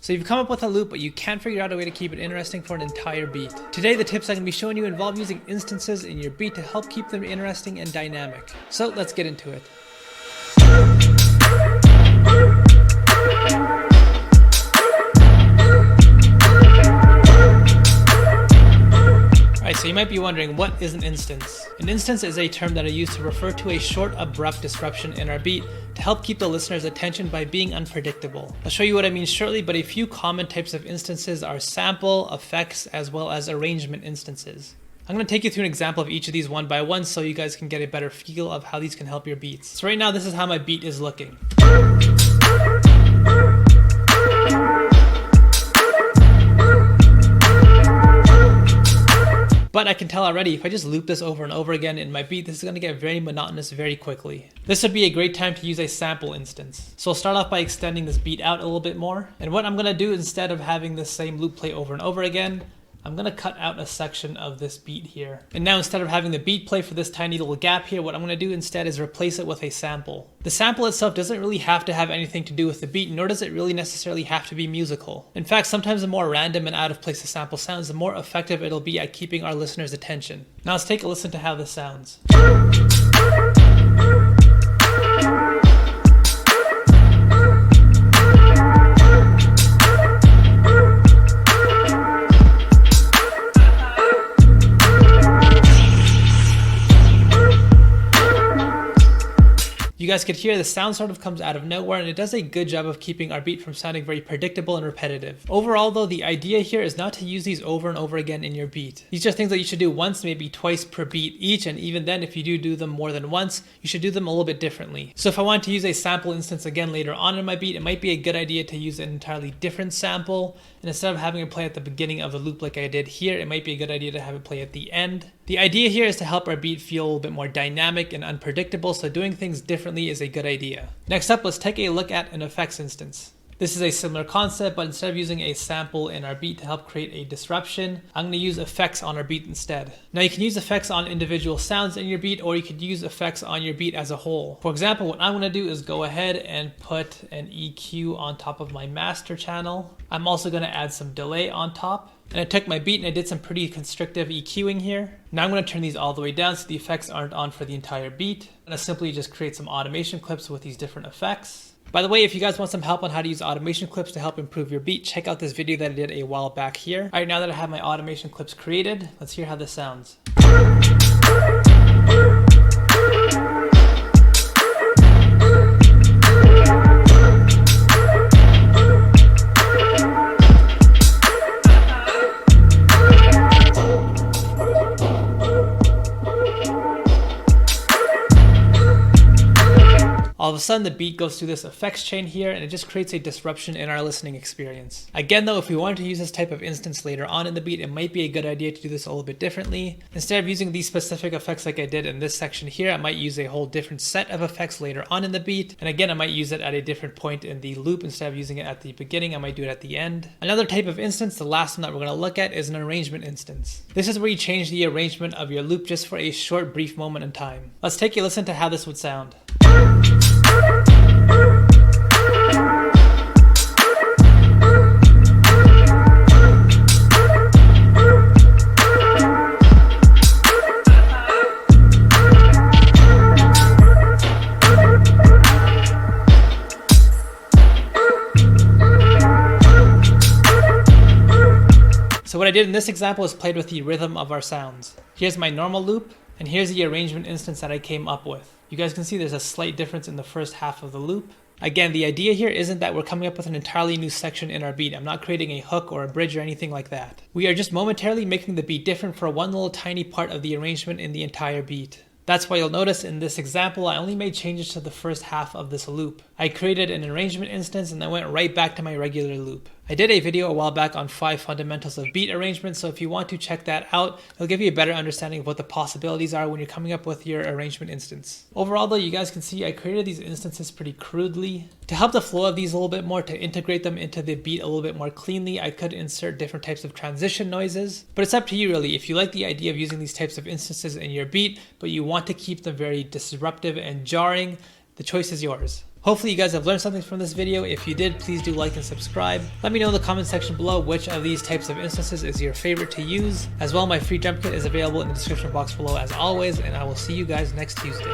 So you've come up with a loop, but you can't figure out a way to keep it interesting for an entire beat. Today, the tips I'm going to be showing you involve using instances in your beat to help keep them interesting and dynamic. So let's get into it. Alright, so you might be wondering, what is an instance? An instance is a term that I use to refer to a short, abrupt disruption in our beat to help keep the listener's attention by being unpredictable. I'll show you what I mean shortly, but a few common types of instances are sample, effects, as well as arrangement instances. I'm going to take you through an example of each of these one by one so you guys can get a better feel of how these can help your beats. So right now, this is how my beat is looking. But I can tell already, if I just loop this over and over again in my beat, this is going to get very monotonous very quickly. This would be a great time to use a sample instance. So I'll start off by extending this beat out a little bit more. And what I'm going to do, instead of having this same loop play over and over again, I'm going to cut out a section of this beat here. And now instead of having the beat play for this tiny little gap here, what I'm going to do instead is replace it with a sample. The sample itself doesn't really have to have anything to do with the beat, nor does it really necessarily have to be musical. In fact, sometimes the more random and out of place a sample sounds, the more effective it'll be at keeping our listeners' attention. Now let's take a listen to how this sounds. You guys could hear the sound sort of comes out of nowhere, and it does a good job of keeping our beat from sounding very predictable and repetitive. Overall though, the idea here is not to use these over and over again in your beat. These are things that you should do once, maybe twice per beat each, and even then if you do them more than once, you should do them a little bit differently. So if I want to use a sample instance again later on in my beat, it might be a good idea to use an entirely different sample, and instead of having it play at the beginning of the loop like I did here, it might be a good idea to have it play at the end. The idea here is to help our beat feel a little bit more dynamic and unpredictable, so doing things differently is a good idea. Next up, let's take a look at an effects instance. This is a similar concept, but instead of using a sample in our beat to help create a disruption, I'm going to use effects on our beat instead. Now you can use effects on individual sounds in your beat, or you could use effects on your beat as a whole. For example, what I'm going to do is go ahead and put an EQ on top of my master channel. I'm also going to add some delay on top. And I took my beat and I did some pretty constrictive EQing here. Now I'm going to turn these all the way down so the effects aren't on for the entire beat. I'm going to simply just create some automation clips with these different effects. By the way, if you guys want some help on how to use automation clips to help improve your beat, check out this video that I did a while back here. Alright, now that I have my automation clips created, let's hear how this sounds. All of a sudden the beat goes through this effects chain here, and it just creates a disruption in our listening experience. Again though, if we wanted to use this type of instance later on in the beat, it might be a good idea to do this a little bit differently. Instead of using these specific effects like I did in this section here, I might use a whole different set of effects later on in the beat. And again, I might use it at a different point in the loop. Instead of using it at the beginning, I might do it at the end. Another type of instance, the last one that we're going to look at, is an arrangement instance. This is where you change the arrangement of your loop just for a short, brief moment in time. Let's take a listen to how this would sound. So what I did in this example is played with the rhythm of our sounds. Here's my normal loop, and here's the arrangement instance that I came up with. You guys can see there's a slight difference in the first half of the loop. Again, the idea here isn't that we're coming up with an entirely new section in our beat. I'm not creating a hook or a bridge or anything like that. We are just momentarily making the beat different for one little tiny part of the arrangement in the entire beat. That's why you'll notice in this example, I only made changes to the first half of this loop. I created an arrangement instance and then went right back to my regular loop. I did a video a while back on 5 fundamentals of beat arrangement, so if you want to check that out, it'll give you a better understanding of what the possibilities are when you're coming up with your arrangement instance. Overall though, you guys can see I created these instances pretty crudely. To help the flow of these a little bit more, to integrate them into the beat a little bit more cleanly, I could insert different types of transition noises, but it's up to you really. If you like the idea of using these types of instances in your beat, but you want to keep them very disruptive and jarring, the choice is yours. Hopefully you guys have learned something from this video. If you did, please do like and subscribe. Let me know in the comment section below which of these types of instances is your favorite to use. As well, my free jump kit is available in the description box below as always, and I will see you guys next Tuesday.